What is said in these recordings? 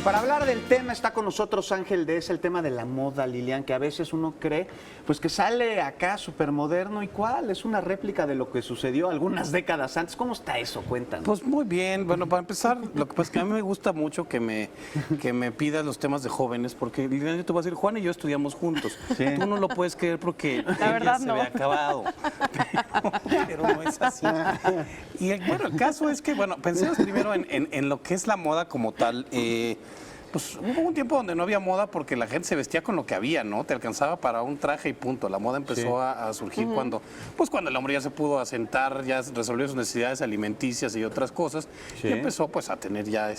para hablar del tema está con nosotros Ángel Deza, el tema de la moda, Lilian, que a veces uno cree pues que sale acá súper moderno y cuál, es una réplica de lo que sucedió algunas décadas antes. ¿Cómo está eso? Cuéntanos. Pues muy bien, bueno, para empezar, lo que pasa es que a mí me gusta mucho que me pidas los temas de jóvenes, porque Lilian, yo te voy a decir, Juan y yo estudiamos juntos. Sí. Tú no lo puedes creer porque La verdad se no. ve acabado, pero no es así. Y bueno, el caso es que, bueno, pensemos primero en lo que es la moda como tal. Pues hubo un tiempo donde no había moda porque la gente se vestía con lo que había, ¿no? Te alcanzaba para un traje y punto. La moda empezó Sí. a surgir cuando el hombre ya se pudo asentar, ya resolvió sus necesidades alimenticias y otras cosas. Sí. Y empezó pues a tener ya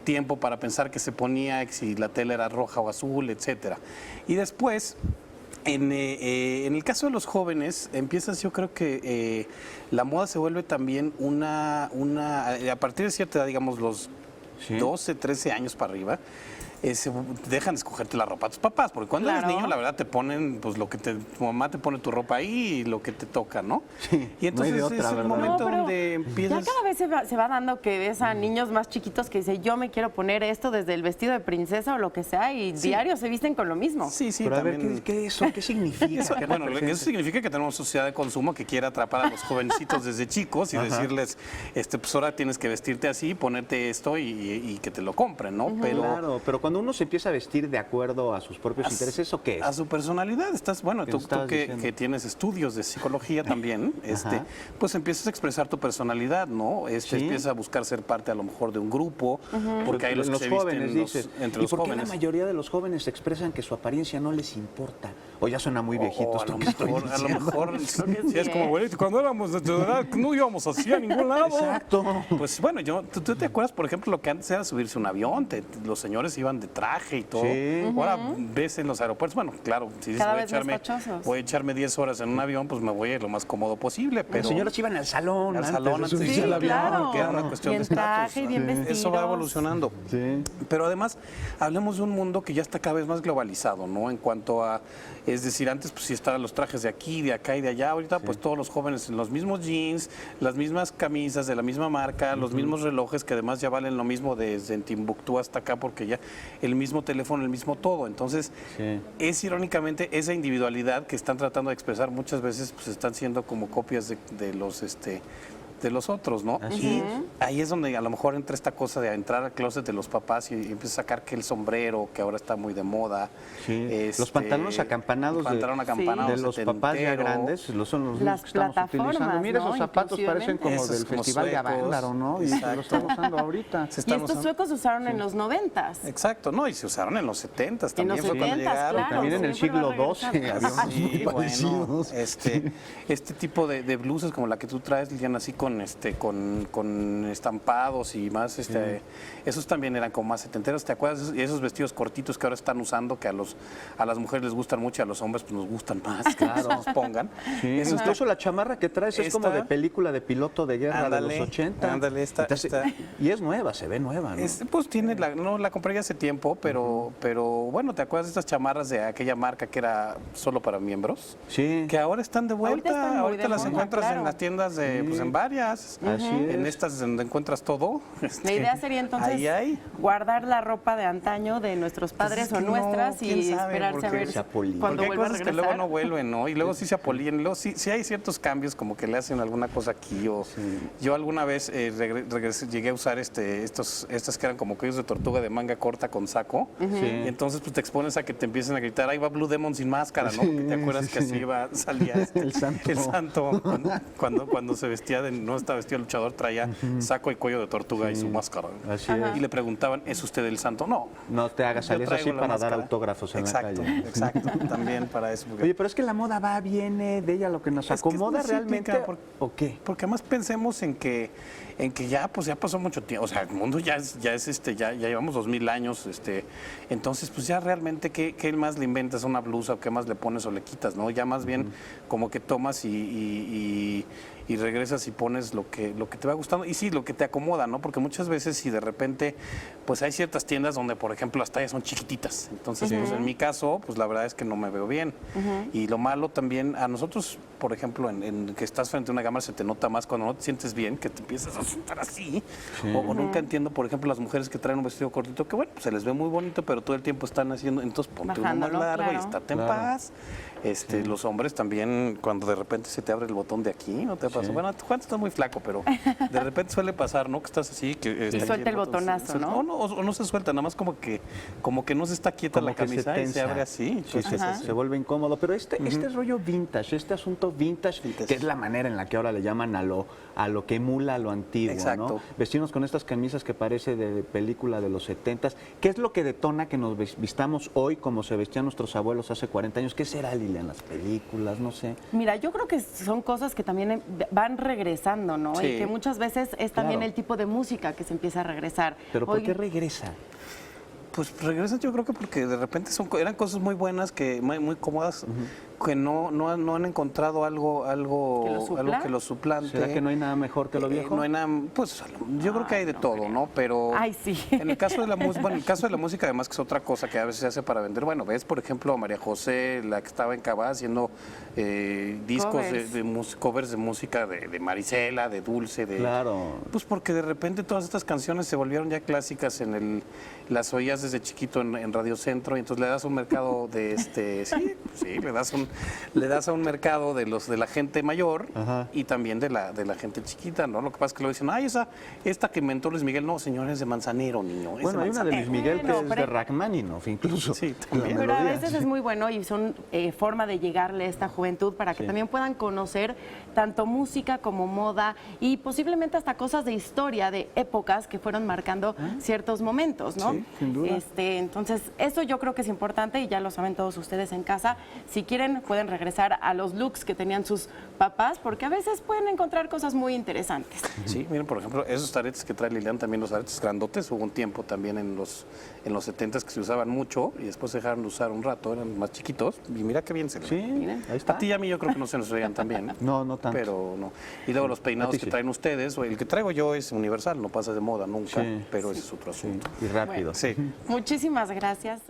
tiempo para pensar que se ponía, si la tela era roja o azul, etcétera. Y después, en el caso de los jóvenes, empiezas, yo creo que la moda se vuelve también a partir de cierta edad, digamos los Sí. 12, 13 años para arriba, se dejan de escogerte la ropa a tus papás, porque cuando eres Claro. niño, la verdad, te ponen, pues tu mamá te pone tu ropa ahí y lo que te toca, ¿no? Sí, Y entonces no hay de otra, es el ¿verdad? momento No, pero donde empiezas... Ya cada vez se va dando que ves a niños más chiquitos que dicen, yo me quiero poner esto desde el vestido de princesa o lo que sea, y diario se visten con lo mismo. Sí, sí, Pero a ver, también... ¿qué es eso? ¿Qué significa? Eso, ¿Qué bueno, representa? eso significa que tenemos sociedad de consumo que quiere atrapar a los jovencitos desde chicos y Ajá. decirles, pues ahora tienes que vestirte así, ponerte esto y que te lo compren, ¿no? Pero Claro, pero cuando uno se empieza a vestir de acuerdo a sus propios intereses, ¿o qué a es? su personalidad, bueno, ¿Qué tú estabas que diciendo? tienes estudios de psicología también, Ajá. pues empiezas a expresar tu personalidad, ¿no? Sí. Empiezas a buscar ser parte a lo mejor de un grupo, porque hay los que se jóvenes, visten dices. entre ¿Y los por qué la jóvenes. mayoría de los jóvenes expresan que su apariencia no les importa? O ya suena muy viejito O esto a que lo estoy mejor, diciendo. sí, es como, güey, cuando éramos de tu edad no íbamos así a ningún lado. Exacto. Pues bueno, ¿tú te acuerdas, por ejemplo, lo que antes era subirse a un avión? Los señores iban de traje y todo. Sí. Ahora ves en los aeropuertos, bueno, claro, si dices, Cada voy a vez más echarme, fachosos. voy a echarme 10 horas en un avión, pues me voy a ir lo más cómodo posible, pero... Los señores iban al salón al antes salón de antes de subirse irse al al avión, claro. que era una cuestión Bien de estatus. traje y bien Eso va vestidos. evolucionando. Sí. Pero además, hablemos de un mundo que ya está cada vez más globalizado, ¿no? En cuanto a, es decir, antes pues sí estaban los trajes de aquí, de acá y de allá, ahorita pues todos los jóvenes en los mismos jeans, las mismas camisas de la misma marca, los mismos relojes que además ya valen lo mismo desde en Timbuktu hasta acá porque ya el mismo teléfono, el mismo todo. Entonces, Sí. es irónicamente esa individualidad que están tratando de expresar muchas veces pues están siendo como copias de los otros, ¿no? Así Y es. ahí es donde a lo mejor entra esta cosa de entrar al closet de los papás y empieza a sacar que el sombrero, que ahora está muy de moda. Sí. Los pantalones acampanados pantalón acampanados de los papás ya setentero. grandes, son los mismos Las que estamos plataformas, utilizando. Mira, ¿no? esos zapatos parecen como Esos del como Festival de suecos. Avándaro, ¿no? Y Exacto. lo estamos usando ahorita. Se Y están estos usando. suecos se usaron en los 90s. Exacto, no, y se usaron en los 70s también. los fue cuando 70s, llegaron. claro. También en el siempre siglo va a XII regresar. había unos muy Sí, bueno, parecidos. este tipo de blusas como la que tú traes, Liliana, así con estampados y más, esos también eran como más setenteros. ¿Te acuerdas? Y esos vestidos cortitos que ahora están usando, que a las mujeres les gustan mucho y a los hombres pues nos gustan más, que nos pongan. Sí, Eso está- incluso la chamarra que traes es como Esta- de película de piloto de guerra Ándale, de los 80. ándale, Y es nueva, se ve nueva, ¿no? Pues tiene, no la compré ya hace tiempo, pero bueno, ¿te acuerdas de estas chamarras de aquella marca que era solo para miembros? Sí, Que ahora están de Ahorita vuelta, están muy ahorita de las moda, encuentras en claro. las tiendas, pues en varias. así es. En estas donde encuentras todo. La idea sería entonces Ahí hay. guardar la ropa de antaño de nuestros padres es o que no, nuestras quién y sabe, esperarse a porque ver se apolilla. cuando Porque hay vuelva a cosas que luego regresar. no vuelven, ¿no? Y luego sí se apolillan, y luego sí hay ciertos cambios como que le hacen alguna cosa aquí. O yo alguna vez llegué a usar estas que eran como cuellos de tortuga de manga corta con saco. Sí. Y entonces pues te expones a que te empiecen a gritar, ahí va Blue Demon sin máscara, ¿no? ¿Te acuerdas que así salía El santo. el santo cuando se vestía no estaba vestido de luchador, traía saco y cuello de tortuga y su máscara. Así es. Y le preguntaban, ¿es usted el santo? No. No te hagas Yo salir así traigo la para dar máscara. autógrafos en Exacto, la calle. exacto, también para eso. porque- Oye, pero es que la moda va, viene de ella, lo que nos Es que es acomoda muy realmente. cíclica, ¿O qué? Porque además pensemos en que ya pasó mucho tiempo, o sea, el mundo ya llevamos 2000 años, entonces pues ya realmente qué más le inventas a una blusa o qué más le pones o le quitas, ¿no? Ya más bien como que tomas y regresas y pones pones lo que te va gustando y sí, lo que te acomoda, ¿no? Porque muchas veces si de repente, pues hay ciertas tiendas donde, por ejemplo, las tallas son chiquititas. Entonces, pues en mi caso, pues la verdad es que no me veo bien. Y lo malo también, a nosotros, por ejemplo, en que estás frente a una cámara se te nota más cuando no te sientes bien, que te empiezas a sentar así. O nunca entiendo, por ejemplo, las mujeres que traen un vestido cortito, que bueno, pues se les ve muy bonito, pero todo el tiempo están haciendo, entonces ponte uno más Bajándolo, largo y claro. estate en paz. Los hombres también, cuando de repente se te abre el botón de aquí, ¿no te pasa? Bueno, Juan está muy flaco, pero de repente suele pasar, ¿no? Que estás así, que está suelta el lleno, botonazo, ¿no? O no se suelta, nada más como que no se está quieta Como la que se camisa y se tensa. abre así. Sí, se vuelve incómodo. Pero este rollo vintage, este asunto vintage, que es la manera en la que ahora le llaman a lo que emula a lo antiguo, Exacto. ¿no? Vestirnos con estas camisas que parece de película de los 70s. ¿Qué es lo que detona que nos vistamos hoy como se vestían nuestros abuelos hace 40 años? ¿Qué será, Lilian? Las películas, no sé. Mira, yo creo que son cosas que también van regresando, ¿no? Sí. Y que muchas veces es también Claro. el tipo de música que se empieza a regresar. ¿Pero por Hoy- qué regresa? Pues regresan yo creo que porque de repente eran cosas muy buenas, muy cómodas, que no han encontrado algo que lo suplante. ¿Será que no hay nada mejor que lo viejo? No hay nada, pues yo creo que hay de todo, ¿no? Pero Ay, sí. en el caso de la música, bueno, en el caso de la música además que es otra cosa que a veces se hace para vender. Bueno, ves por ejemplo a María José, la que estaba en Cabá haciendo discos covers de música de Marisela, de Dulce, Claro. pues porque de repente todas estas canciones se volvieron ya clásicas las oías desde chiquito en Radio Centro y entonces le das un mercado de sí, le das a un mercado de la gente mayor Ajá. y también de la gente chiquita, ¿no? Lo que pasa es que lo dicen, ay, esta que inventó Luis Miguel, no, señores, de Manzanero, niño. es Bueno, de hay una de Luis Manzanero. Miguel que Bueno, es de pero- Rachmaninoff, incluso. Sí, también. La Pero a melodía. veces es muy bueno y son forma de llegarle a esta juventud para que Sí. también puedan conocer tanto música como moda y posiblemente hasta cosas de historia, de épocas que fueron marcando ciertos momentos, ¿no? Sí, sin duda. Entonces, eso yo creo que es importante y ya lo saben todos ustedes en casa. Si quieren, pueden regresar a los looks que tenían sus papás, porque a veces pueden encontrar cosas muy interesantes. Sí, miren, por ejemplo, esos aretes que trae Lilian, también los aretes grandotes, hubo un tiempo también en los 70s que se usaban mucho y después se dejaron de usar un rato, eran más chiquitos y mira qué bien se ven. Sí, ahí está. A ti y a mí yo creo que no se nos veían tan bien. No, no tanto. Pero no. Y luego los peinados A ti que sí. traen ustedes, o el que traigo yo es universal, no pasa de moda nunca, Sí. pero ese es otro asunto. Y rápido. Sí. Muchísimas gracias.